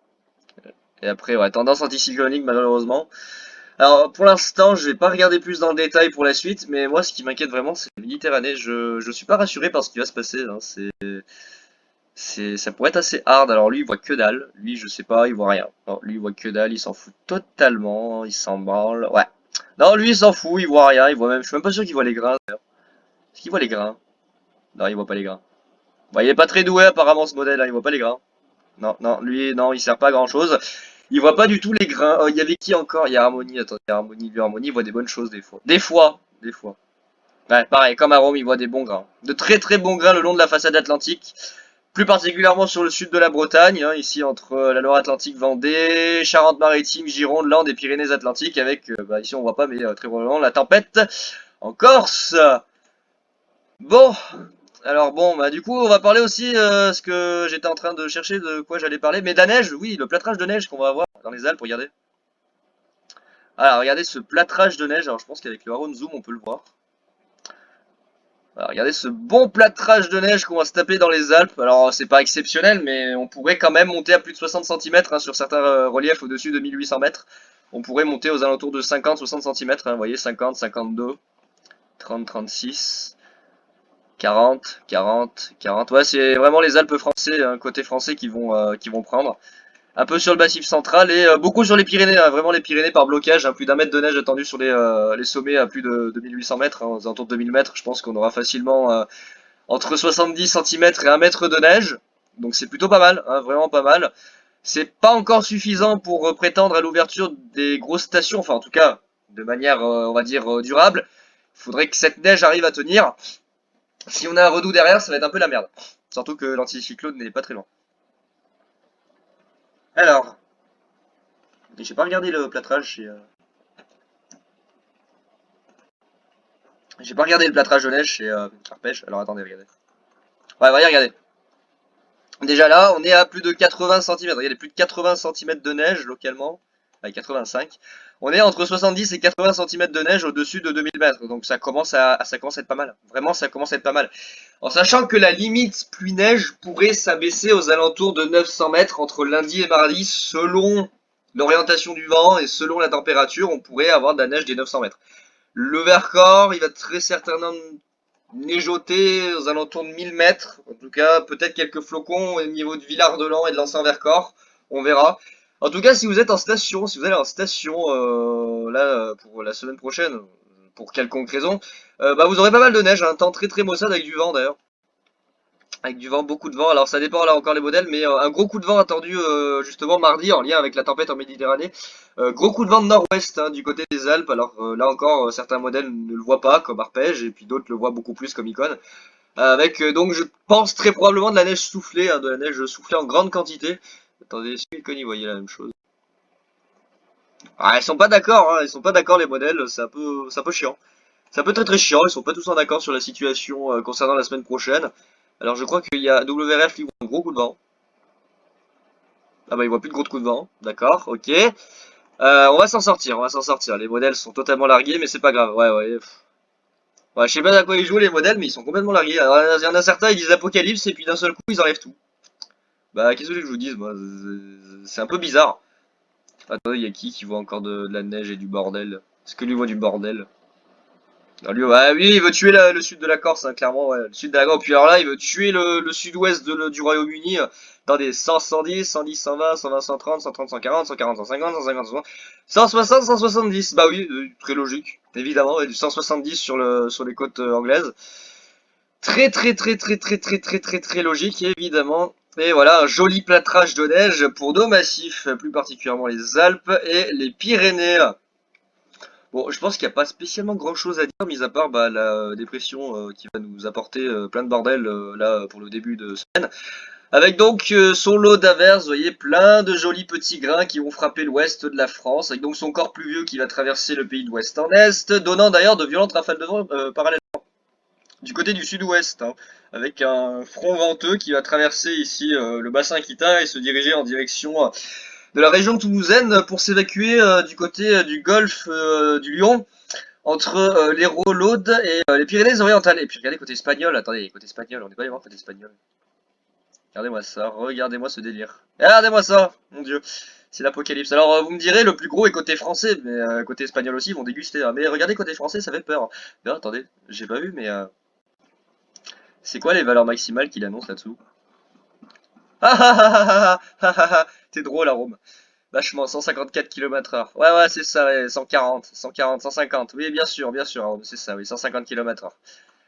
Et après, ouais, tendance anticyclonique, malheureusement. Alors, pour l'instant, je vais pas regarder plus dans le détail pour la suite, mais moi, ce qui m'inquiète vraiment, c'est la Méditerranée. Je suis pas rassuré par ce qui va se passer, hein. Ça pourrait être assez hard. Alors, lui, il voit que dalle. Lui, je sais pas, il voit rien. Non, lui, il voit que dalle, il s'en fout totalement, il s'en branle. Ouais. Non, lui, il s'en fout, il voit rien, il voit même, je suis même pas sûr qu'il voit les grains, d'ailleurs. Est-ce qu'il voit les grains? Non, il voit pas les grains. Bon, il est pas très doué apparemment ce modèle, hein, il voit pas les grains. Non, non, lui, non, il sert pas à grand chose. Il voit pas du tout les grains. Oh, il y avait qui encore? Il y a Harmonie, attends, il y a Harmonie, lui, Harmonie, il voit des bonnes choses des fois. Des fois, des fois. Ouais, pareil, comme à Rome, il voit des bons grains. De très très bons grains le long de la façade atlantique. Plus particulièrement sur le sud de la Bretagne, hein, ici entre la Loire-Atlantique, Vendée, Charente-Maritime, Gironde, Landes et Pyrénées-Atlantiques, avec, bah, ici on voit pas, mais très probablement la tempête en Corse. Bon, alors bon, bah du coup, on va parler aussi, ce que j'étais en train de chercher de quoi j'allais parler, mais de la neige, oui, le plâtrage de neige qu'on va avoir dans les Alpes, regardez. Alors, regardez ce plâtrage de neige, alors je pense qu'avec le Haron Zoom, on peut le voir. Alors, regardez ce bon plâtrage de neige qu'on va se taper dans les Alpes. Alors, c'est pas exceptionnel, mais on pourrait quand même monter à plus de 60 cm hein, sur certains reliefs au-dessus de 1800 mètres. On pourrait monter aux alentours de 50-60 cm, hein, vous voyez, 50, 52, 30, 36... 40, 40, 40. Ouais, c'est vraiment les Alpes français, hein, côté français, qui vont prendre. Un peu sur le massif central et beaucoup sur les Pyrénées. Hein, vraiment les Pyrénées par blocage. Hein, plus d'un mètre de neige attendu sur les sommets à plus de 1800 mètres. Hein, aux alentours de 2000 mètres. Je pense qu'on aura facilement entre 70 cm et 1 mètre de neige. Donc c'est plutôt pas mal. Hein, vraiment pas mal. C'est pas encore suffisant pour prétendre à l'ouverture des grosses stations. Enfin, en tout cas, de manière, on va dire, durable. Il faudrait que cette neige arrive à tenir. Si on a un redout derrière, ça va être un peu la merde. Surtout que l'anticyclone n'est pas très loin. Alors, j'ai pas regardé le plâtrage chez... J'ai pas regardé le plâtrage de neige chez Arpège. Alors attendez, regardez. Ouais, voyez, regardez. Déjà là, on est à plus de 80 cm. Regardez, plus de 80 cm de neige localement. Avec 85. On est entre 70 et 80 cm de neige au-dessus de 2000 mètres. Donc ça commence à être pas mal. Vraiment, ça commence à être pas mal. En sachant que la limite pluie-neige pourrait s'abaisser aux alentours de 900 mètres entre lundi et mardi, selon l'orientation du vent et selon la température, on pourrait avoir de la neige des 900 mètres. Le Vercors, il va très certainement neigeoter aux alentours de 1000 mètres. En tout cas, peut-être quelques flocons au niveau de Villard-de-Lans et de l'Anse-Vercors. On verra. En tout cas, si vous êtes en station, si vous allez en station là pour la semaine prochaine, pour quelconque raison, bah vous aurez pas mal de neige, un temps très très maussade avec du vent d'ailleurs. Avec du vent, beaucoup de vent. Alors ça dépend là encore les modèles, mais un gros coup de vent attendu justement mardi en lien avec la tempête en Méditerranée. Gros coup de vent de nord-ouest hein, du côté des Alpes. Alors là encore, certains modèles ne le voient pas comme Arpège et puis d'autres le voient beaucoup plus comme Icon. Avec donc je pense très probablement de la neige soufflée, hein, de la neige soufflée en grande quantité. Attendez, est-ce que Icon y voyait la même chose? Ah, ils sont pas d'accord, hein, ils sont pas d'accord les modèles, c'est un peu chiant. Ça peut être très chiant, ils sont pas tous en accord sur la situation concernant la semaine prochaine. Alors je crois qu'il y a WRF lui voit un gros coup de vent. Ah bah il voit plus de gros coups de vent, d'accord, ok. On va s'en sortir, on va s'en sortir. Les modèles sont totalement largués, mais c'est pas grave, ouais, ouais. Ouais, je sais pas à quoi ils jouent les modèles, mais ils sont complètement largués. Alors il y en a certains, ils disent Apocalypse, et puis d'un seul coup, ils enlèvent tout. Bah qu'est-ce que je vous dise, moi, c'est un peu bizarre. Attendez, il y a qui voit encore de la neige et du bordel? Est-ce que lui voit du bordel? Ah, lui, ouais, lui, il veut tuer le sud de la Corse, hein, clairement, ouais. Le sud de la Corse. Puis alors là, il veut tuer le sud-ouest du Royaume-Uni dans des 100, 110, 110, 120, 120, 130, 130, 140, 140, 150, 150, 160, 170. Bah oui, très logique, évidemment, et du 170 sur les côtes anglaises. Très, très, très, très, très, très, très, très, très logique, évidemment. Et voilà, un joli plâtrage de neige pour nos massifs, plus particulièrement les Alpes et les Pyrénées. Bon, je pense qu'il n'y a pas spécialement grand chose à dire, mis à part bah, la dépression qui va nous apporter plein de bordel là pour le début de semaine. Avec donc son lot d'averses, vous voyez, plein de jolis petits grains qui vont frapper l'ouest de la France, avec donc son corps pluvieux qui va traverser le pays d'ouest en est, donnant d'ailleurs de violentes rafales de vent parallèlement du côté du sud-ouest, hein, avec un front venteux qui va traverser ici le bassin aquitain et se diriger en direction de la région toulousaine pour s'évacuer du côté du golfe du Lion entre l'Hérault, l'Aude et les Pyrénées-Orientales. Et puis regardez côté espagnol, attendez, côté espagnol, on n'est pas allé voir côté espagnol. Regardez-moi ça, regardez-moi ce délire. Regardez-moi ça, mon dieu, c'est l'apocalypse. Alors vous me direz, le plus gros est côté français, mais côté espagnol aussi, ils vont déguster. Hein. Mais regardez côté français, ça fait peur. Mais attendez, j'ai pas vu, mais c'est quoi les valeurs maximales qu'il annonce là-dessous? Ah ah ah ah ah ah ah, t'es drôle, Arôme. Vachement, 154 km/h. Ouais, ouais, c'est ça, ouais, 140, 140, 150. Oui, bien sûr, c'est ça, oui, 150 km/h.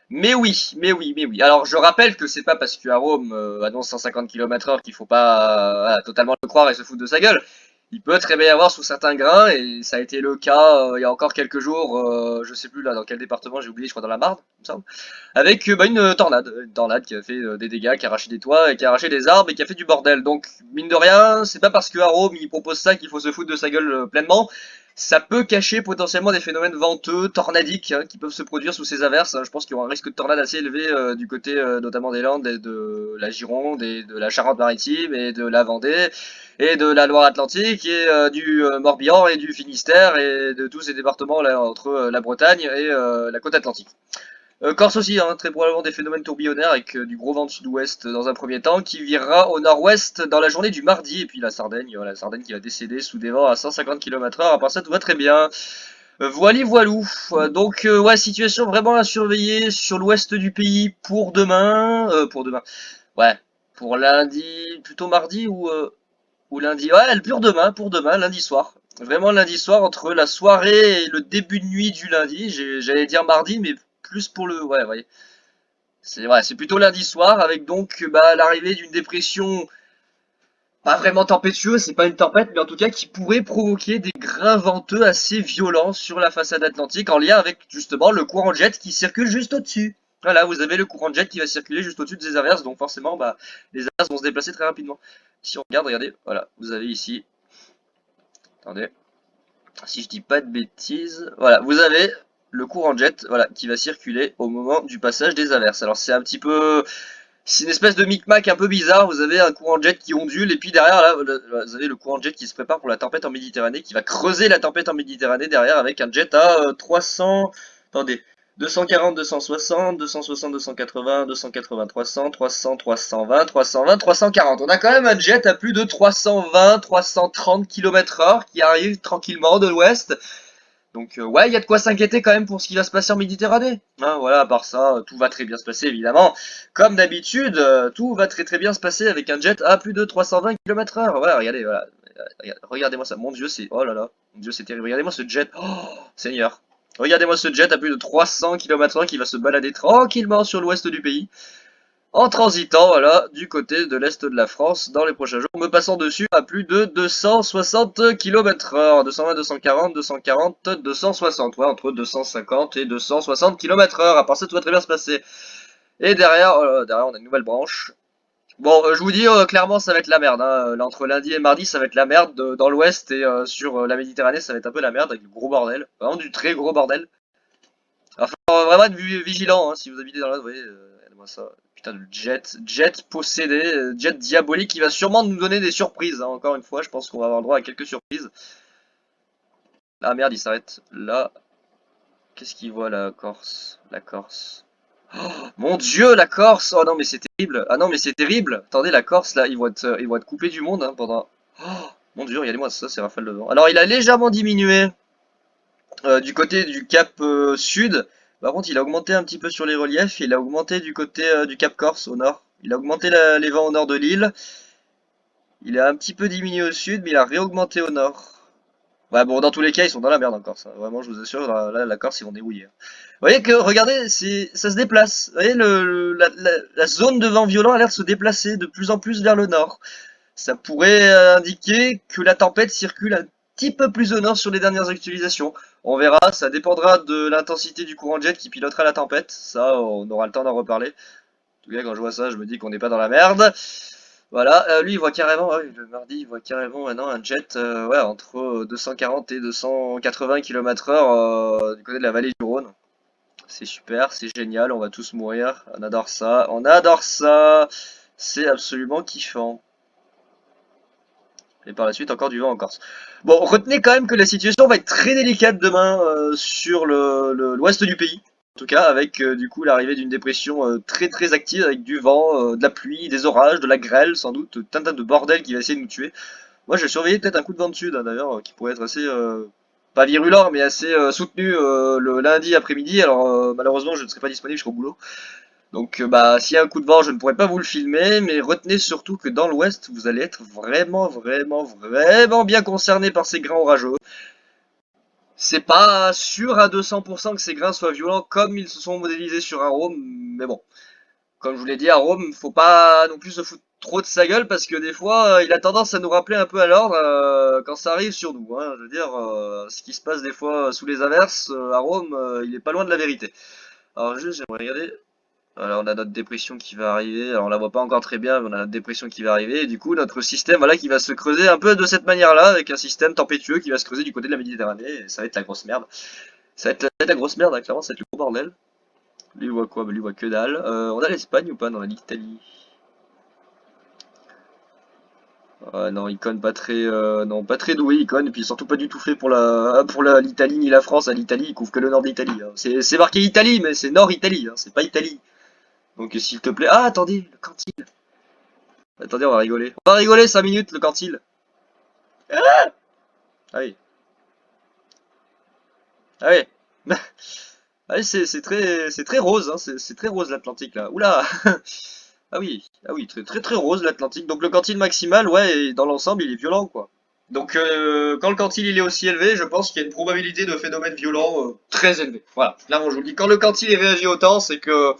Mais oui, mais oui, mais oui. Alors, je rappelle que c'est pas parce que Arome annonce 150 km/h qu'il faut pas voilà, totalement le croire et se foutre de sa gueule. Il peut très bien y avoir sous certains grains, et ça a été le cas il y a encore quelques jours, je sais plus là dans quel département, j'ai oublié, je crois dans la Marne, il me semble, avec bah, une tornade qui a fait des dégâts, qui a arraché des toits, et qui a arraché des arbres, et qui a fait du bordel. Donc, mine de rien, c'est pas parce que Arome il propose ça qu'il faut se foutre de sa gueule pleinement. Ça peut cacher potentiellement des phénomènes venteux, tornadiques, hein, qui peuvent se produire sous ces averses. Je pense qu'il y aura un risque de tornade assez élevé du côté notamment des Landes et de la Gironde et de la Charente-Maritime et de la Vendée et de la Loire-Atlantique et du Morbihan et du Finistère et de tous ces départements là entre la Bretagne et la côte atlantique. Corse aussi, hein, très probablement des phénomènes tourbillonnaires avec du gros vent de sud-ouest dans un premier temps qui virera au nord-ouest dans la journée du mardi. Et puis la Sardaigne, voilà, la Sardaigne qui va décéder sous des vents à 150 km/h. À part ça, tout va très bien. Voili voilou. Ouais, situation vraiment à surveiller sur l'ouest du pays pour demain. Pour demain. Ouais, pour lundi, plutôt mardi ou lundi. Ouais, pour demain, lundi soir. Vraiment lundi soir, entre la soirée et le début de nuit du lundi. J'allais dire mardi, mais plus pour le... Ouais, ouais. C'est plutôt lundi soir, avec donc bah, l'arrivée d'une dépression pas vraiment tempétueuse, c'est pas une tempête, mais en tout cas qui pourrait provoquer des grains venteux assez violents sur la façade atlantique, en lien avec justement le courant de jet qui circule juste au-dessus. Voilà, vous avez le courant de jet qui va circuler juste au-dessus de ces averses, donc forcément, bah, les averses vont se déplacer très rapidement. Si on regarde, regardez, voilà, vous avez ici, attendez, si je dis pas de bêtises, voilà, vous avez le courant de jet, voilà, qui va circuler au moment du passage des averses. Alors c'est un petit peu, c'est une espèce de micmac un peu bizarre. Vous avez un courant de jet qui ondule, et puis derrière là, vous avez le courant de jet qui se prépare pour la tempête en Méditerranée, qui va creuser la tempête en Méditerranée derrière avec un jet à 300, attendez, 240, 260, 260, 280, 280, 300, 300, 320, 320, 340. On a quand même un jet à plus de 320, 330 km/h qui arrive tranquillement de l'ouest. Donc ouais, il y a de quoi s'inquiéter quand même pour ce qui va se passer en Méditerranée. Hein, voilà, à part ça, tout va très bien se passer évidemment. Comme d'habitude, tout va très très bien se passer avec un jet à plus de 320 km/h. Voilà, regardez, voilà. Regardez-moi ça. Mon dieu, c'est... Oh là là. Mon dieu, c'est terrible. Regardez-moi ce jet. Oh, Seigneur. Regardez-moi ce jet à plus de 300 km/h qui va se balader tranquillement sur l'ouest du pays, en transitant, voilà, du côté de l'est de la France dans les prochains jours, me passant dessus à plus de 260 km/h, 220, 240, 240, 260, ouais, entre 250 et 260 km/h, à part ça tout va très bien se passer. Et derrière, derrière on a une nouvelle branche. Bon, je vous dis, clairement ça va être la merde, hein. Là, entre lundi et mardi ça va être la merde, dans l'ouest et sur la Méditerranée ça va être un peu la merde, avec du gros bordel, vraiment du très gros bordel. Alors, faut vraiment être vigilant, hein, si vous habitez dans la... Vous voyez, regardez-moi ça. Putain de jet possédé, jet diabolique qui va sûrement nous donner des surprises, hein, encore une fois, je pense qu'on va avoir le droit à quelques surprises. Ah merde, il s'arrête là. Qu'est-ce qu'il voit la Corse? La Corse. Oh, mon Dieu, la Corse! Oh non, mais c'est terrible! Ah non, mais c'est terrible! Attendez, la Corse, là, ils vont être coupés du monde, hein, pendant... Oh, mon Dieu, regardez-moi ça, c'est rafale de vent. Alors, il a légèrement diminué du côté du cap sud. Par contre, il a augmenté un petit peu sur les reliefs. Il a augmenté du côté du cap Corse, au nord. Il a augmenté les vents au nord de l'île. Il a un petit peu diminué au sud, mais il a réaugmenté au nord. Ouais, bon, dans tous les cas, ils sont dans la merde en Corse, hein. Vraiment, je vous assure, là, la Corse, ils vont débrouiller, hein. Vous voyez que, regardez, ça se déplace. Vous voyez, la zone de vent violent a l'air de se déplacer de plus en plus vers le nord. Ça pourrait indiquer que la tempête circule un petit peu plus au nord sur les dernières actualisations. On verra, ça dépendra de l'intensité du courant de jet qui pilotera la tempête. Ça, on aura le temps d'en reparler. En tout cas, quand je vois ça, je me dis qu'on n'est pas dans la merde. Voilà, lui il voit carrément, ah oui, le mardi il voit carrément maintenant un jet ouais, entre 240 et 280 km/h du côté de la vallée du Rhône. C'est super, c'est génial, on va tous mourir, on adore ça, on adore ça, c'est absolument kiffant. Et par la suite encore du vent en Corse. Bon, retenez quand même que la situation va être très délicate demain sur l'ouest du pays. En tout cas, avec du coup l'arrivée d'une dépression très très active, avec du vent, de la pluie, des orages, de la grêle, sans doute, tout un tas de bordel qui va essayer de nous tuer. Moi, j'ai surveillé peut-être un coup de vent de sud, hein, d'ailleurs, qui pourrait être assez, pas virulent, mais assez soutenu le lundi après-midi. Alors, malheureusement, je ne serai pas disponible, je serai au boulot. Donc bah s'il y a un coup de vent, je ne pourrai pas vous le filmer, mais retenez surtout que dans l'ouest, vous allez être vraiment, vraiment, vraiment bien concerné par ces grains orageux. C'est pas sûr à 200% que ces grains soient violents comme ils se sont modélisés sur un Rome, mais bon, comme je vous l'ai dit, à Rome, faut pas non plus se foutre trop de sa gueule parce que des fois, il a tendance à nous rappeler un peu à l'ordre quand ça arrive sur nous, hein. Je veux dire, ce qui se passe des fois sous les averses à Rome, il est pas loin de la vérité. Alors juste, j'aimerais regarder. Alors on a notre dépression qui va arriver, alors on la voit pas encore très bien, mais on a notre dépression qui va arriver, et du coup notre système voilà qui va se creuser un peu de cette manière-là, avec un système tempétueux qui va se creuser du côté de la Méditerranée, et ça va être la grosse merde. Ça va être la grosse merde, hein, clairement, ça va être le gros bordel. Lui il voit quoi? Bah, lui il voit que dalle. On a l'Espagne ou pas? Non, on a l'Italie. Non, Icon pas très, non, pas très doué Icon, et puis surtout pas du tout fait pour l'Italie ni la France. À l'Italie, il couvre que le nord d'Italie, hein. C'est marqué Italie, mais c'est Nord Italie, hein, c'est pas Italie. Donc s'il te plaît, ah attendez, le Cantil. Attendez, on va rigoler. On va rigoler 5 minutes, le Cantil. Ah oui. Ah oui. Ah oui, c'est très rose, hein. C'est très rose l'Atlantique là. Oula. Ah oui, très très très rose l'Atlantique. Donc le quantile maximal, ouais, et dans l'ensemble, il est violent quoi. Donc quand le quantile il est aussi élevé, je pense qu'il y a une probabilité de phénomène violent très élevée. Voilà, clairement je vous le dis. Quand le quantile il réagit autant, c'est que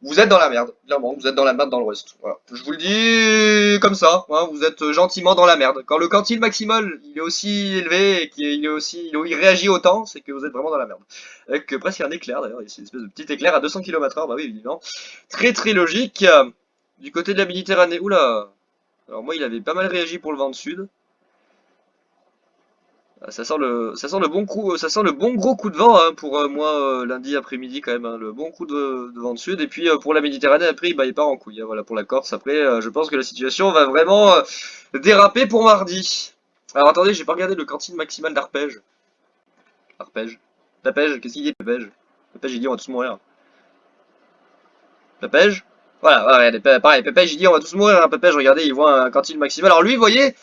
vous êtes dans la merde, clairement, vous êtes dans la merde dans l'Ouest. Voilà. Je vous le dis comme ça, hein, vous êtes gentiment dans la merde. Quand le quantile maximal il est aussi élevé et qu'il est aussi, il réagit autant, c'est que vous êtes vraiment dans la merde. Avec presque un éclair d'ailleurs, c'est une espèce de petit éclair à 200 km/h, bah oui évidemment. Très très logique. Du côté de la Méditerranée, oula. Alors moi il avait pas mal réagi pour le vent de sud. Ça sent le bon gros coup de vent hein, pour moi lundi après-midi quand même, hein, le bon coup de vent de sud. Et puis pour la Méditerranée après il part en couille, hein, voilà pour la Corse. Après je pense que la situation va vraiment déraper pour mardi. Alors attendez, j'ai pas regardé le quantile maximal d'arpège. Arpège. Tapège, qu'est-ce qu'il dit Tapège? Tapège il dit on va tous mourir. Tapège. Voilà, voilà, regardez, pareil, Pépège il dit on va tous mourir, hein, Pépège, regardez, il voit un quantile maximal. Alors lui, vous voyez,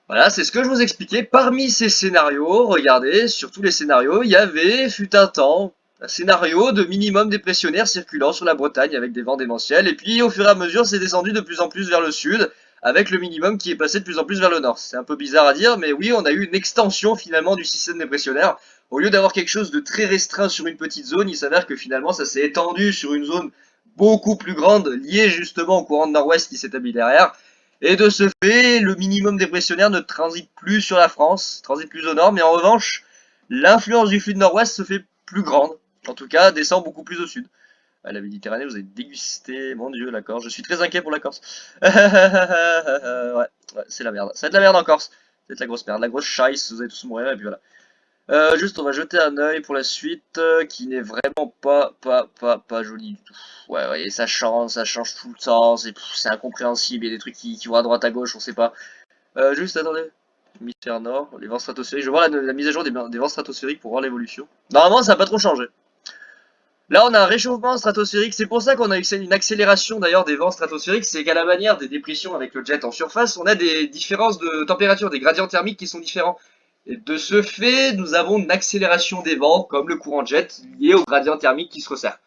voilà, c'est ce que je vous expliquais. Parmi ces scénarios, regardez, sur tous les scénarios, il y avait, fut un temps, un scénario de minimum dépressionnaire circulant sur la Bretagne avec des vents démentiels. Et puis, au fur et à mesure, c'est descendu de plus en plus vers le sud, avec le minimum qui est passé de plus en plus vers le nord. C'est un peu bizarre à dire, mais oui, on a eu une extension finalement du système dépressionnaire. Au lieu d'avoir quelque chose de très restreint sur une petite zone, il s'avère que finalement, ça s'est étendu sur une zone beaucoup plus grande, liée justement au courant de nord-ouest qui s'établit derrière. Et de ce fait, le minimum dépressionnaire ne transite plus sur la France, transite plus au nord, mais en revanche, l'influence du flux de nord-ouest se fait plus grande. En tout cas, descend beaucoup plus au sud. À la Méditerranée, vous avez dégusté, mon dieu, la Corse. Je suis très inquiet pour la Corse. Ouais, c'est la merde. Ça va être la merde en Corse. Ça va être la grosse merde, la grosse chaise, vous allez tous mourir, et puis voilà. Juste, on va jeter un œil pour la suite, qui n'est vraiment pas joli du tout. Ouais, ouais, et ça change tout le temps, c'est incompréhensible, il y a des trucs qui vont à droite à gauche, on sait pas. Juste, attendez. Hémisphère nord, les vents stratosphériques. Je vais voir la mise à jour des vents stratosphériques pour voir l'évolution. Normalement, ça n'a pas trop changé. Là, on a un réchauffement stratosphérique. C'est pour ça qu'on a eu une accélération d'ailleurs des vents stratosphériques. C'est qu'à la manière des dépressions avec le jet en surface, on a des différences de température, des gradients thermiques qui sont différents. Et de ce fait, nous avons une accélération des vents, comme le courant jet, lié au gradient thermique qui se resserre.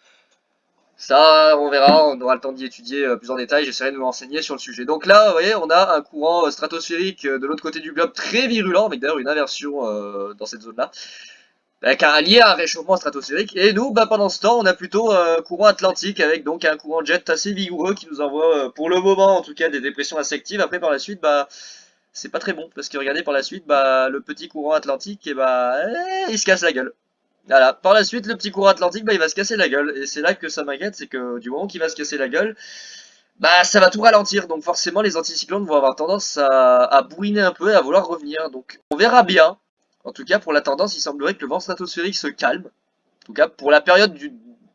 Ça, on verra, on aura le temps d'y étudier plus en détail, j'essaierai de me renseigner sur le sujet. Donc là, vous voyez, on a un courant stratosphérique de l'autre côté du globe très virulent, avec d'ailleurs une inversion dans cette zone-là, lié à un réchauffement stratosphérique. Et nous, bah, pendant ce temps, on a plutôt un courant atlantique, avec donc un courant jet assez vigoureux qui nous envoie, pour le moment en tout cas, des dépressions assez actives. Après, par la suite, bah, c'est pas très bon, parce que regardez, par la suite, bah, le petit courant atlantique, et bah, il se casse la gueule. Voilà, par la suite, le petit courant atlantique, bah, il va se casser la gueule. Et c'est là que ça m'inquiète, c'est que du moment qu'il va se casser la gueule, bah ça va tout ralentir. Donc forcément, les anticyclones vont avoir tendance à bourriner un peu et à vouloir revenir. Donc on verra bien. En tout cas, pour la tendance, il semblerait que le vent stratosphérique se calme. En tout cas, pour la période du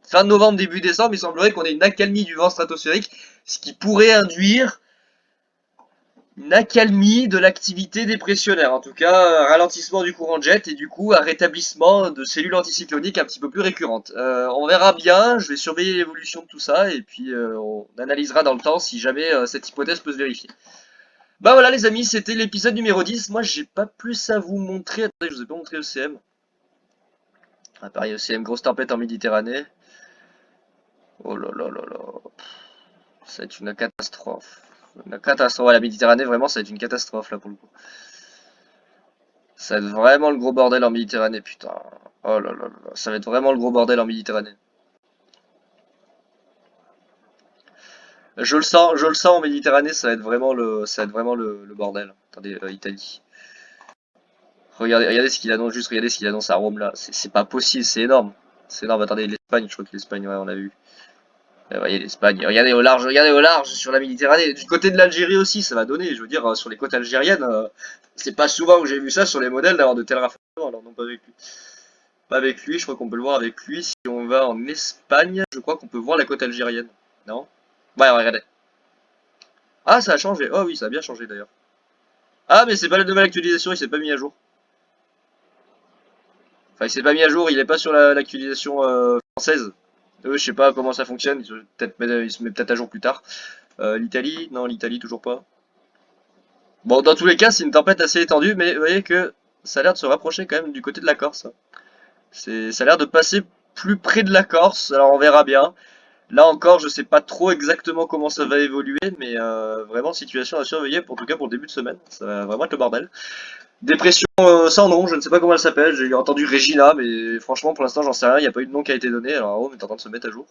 fin novembre, début décembre, il semblerait qu'on ait une accalmie du vent stratosphérique, ce qui pourrait induire une accalmie de l'activité dépressionnaire, en tout cas un ralentissement du courant de jet et du coup un rétablissement de cellules anticycloniques un petit peu plus récurrentes. On verra bien, je vais surveiller l'évolution de tout ça et puis on analysera dans le temps si jamais cette hypothèse peut se vérifier. Bah voilà les amis, c'était l'épisode numéro 10, moi j'ai pas plus à vous montrer, attendez je vous ai pas montré ECM. Ah pareil ECM, grosse tempête en Méditerranée. Oh là là là là, ça va être une catastrophe. Une catastrophe, ouais, la Méditerranée vraiment ça va être une catastrophe là pour le coup. Ça va être vraiment le gros bordel en Méditerranée, putain. Oh là là là, ça va être vraiment le gros bordel en Méditerranée. Je le sens en Méditerranée, ça va être vraiment le bordel. Attendez, Italie. Regardez, regardez ce qu'il annonce, juste regardez ce qu'il annonce à Rome là. C'est pas possible, c'est énorme. C'est énorme, attendez, l'Espagne, je crois que l'Espagne, ouais, on l'a vu. Voyez l'Espagne, regardez au large sur la Méditerranée. Du côté de l'Algérie aussi, ça va donner. Je veux dire, sur les côtes algériennes, c'est pas souvent que j'ai vu ça sur les modèles d'avoir de tels rafraîchissements. Alors non, pas avec lui. Pas avec lui, je crois qu'on peut le voir avec lui. Si on va en Espagne, je crois qu'on peut voir la côte algérienne. Non? Ouais, regardez. Ah, ça a changé. Oh oui, ça a bien changé d'ailleurs. Ah, mais c'est pas la nouvelle actualisation, il s'est pas mis à jour. Enfin, il s'est pas mis à jour, il est pas sur l'actualisation française. Eux, je sais pas comment ça fonctionne, il se met peut-être à jour plus tard. L'Italie? Non, l'Italie, toujours pas. Bon, dans tous les cas, c'est une tempête assez étendue, mais vous voyez que ça a l'air de se rapprocher quand même du côté de la Corse. Ça a l'air de passer plus près de la Corse, alors on verra bien. Là encore, je sais pas trop exactement comment ça va évoluer, mais vraiment situation à surveiller, en tout cas pour le début de semaine. Ça va vraiment être le bordel. Dépression sans nom, je ne sais pas comment elle s'appelle. J'ai entendu Regina, mais franchement pour l'instant j'en sais rien. Il n'y a pas eu de nom qui a été donné. Alors on est en train de se mettre à jour.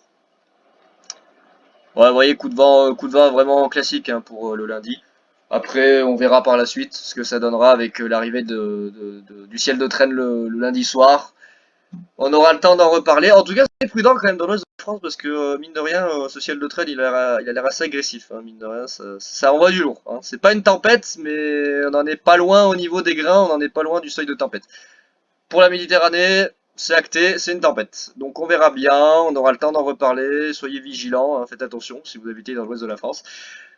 Ouais, vous voyez, coup de vent vraiment classique hein, pour le lundi. Après, on verra par la suite ce que ça donnera avec l'arrivée du ciel de traîne le lundi soir. On aura le temps d'en reparler. En tout cas, c'est prudent quand même dans l'Ouest de France parce que, mine de rien, ce ciel de traîne, il a l'air assez agressif. Hein, mine de rien, ça envoie du lourd. Hein. C'est pas une tempête, mais on n'en est pas loin au niveau des grains, on n'en est pas loin du seuil de tempête. Pour la Méditerranée, c'est acté, c'est une tempête. Donc on verra bien, on aura le temps d'en reparler. Soyez vigilants, hein, faites attention si vous habitez dans l'Ouest de la France.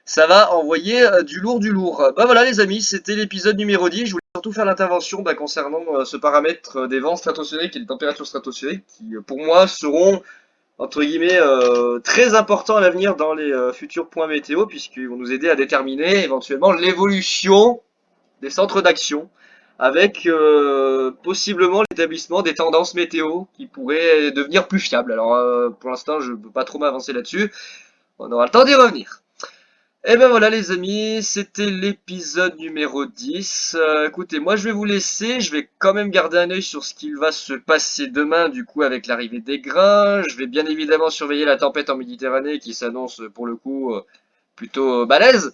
Ça va envoyer du lourd du lourd. Bah voilà les amis, c'était l'épisode numéro 10. Je voulais surtout faire l'intervention concernant ce paramètre des vents stratosphériques et des températures stratosphériques qui pour moi seront entre guillemets très importants à l'avenir dans les futurs points météo puisqu'ils vont nous aider à déterminer éventuellement l'évolution des centres d'action avec possiblement l'établissement des tendances météo qui pourraient devenir plus fiables. Alors pour l'instant je ne peux pas trop m'avancer là-dessus, on aura le temps d'y revenir. Et ben voilà les amis, c'était l'épisode numéro 10. Écoutez, moi je vais vous laisser, je vais quand même garder un œil sur ce qu'il va se passer demain du coup avec l'arrivée des grains. Je vais bien évidemment surveiller la tempête en Méditerranée qui s'annonce pour le coup plutôt balèze.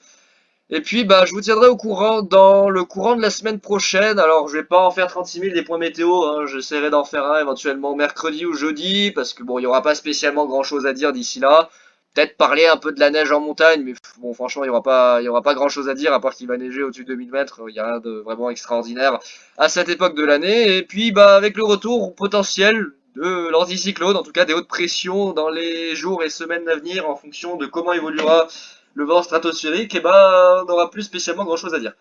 Et puis bah je vous tiendrai au courant dans le courant de la semaine prochaine. Alors je vais pas en faire 36 000 des points météo, hein. J'essaierai d'en faire un éventuellement mercredi ou jeudi parce que bon il n'y aura pas spécialement grand chose à dire d'ici là. peut-être parler un peu de la neige en montagne, mais bon, franchement, il y aura pas grand-chose à dire, à part qu'il va neiger au-dessus de 2000 mètres. Il y a rien de vraiment extraordinaire à cette époque de l'année. Et puis, bah, avec le retour potentiel de l'anticyclone, en tout cas des hautes pressions dans les jours et semaines à venir, en fonction de comment évoluera le vent stratosphérique, et ben, on n'aura plus spécialement grand-chose à dire.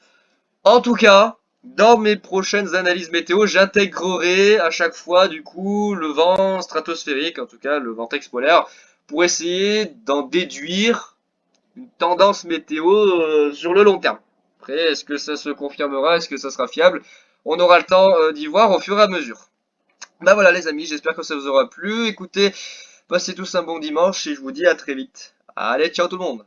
En tout cas, dans mes prochaines analyses météo, j'intégrerai à chaque fois du coup le vent stratosphérique, en tout cas le vortex polaire, pour essayer d'en déduire une tendance météo sur le long terme. Après, est-ce que ça se confirmera, est-ce que ça sera fiable? On aura le temps d'y voir au fur et à mesure. Bah voilà les amis, j'espère que ça vous aura plu. Écoutez, passez tous un bon dimanche et je vous dis à très vite. Allez, ciao tout le monde!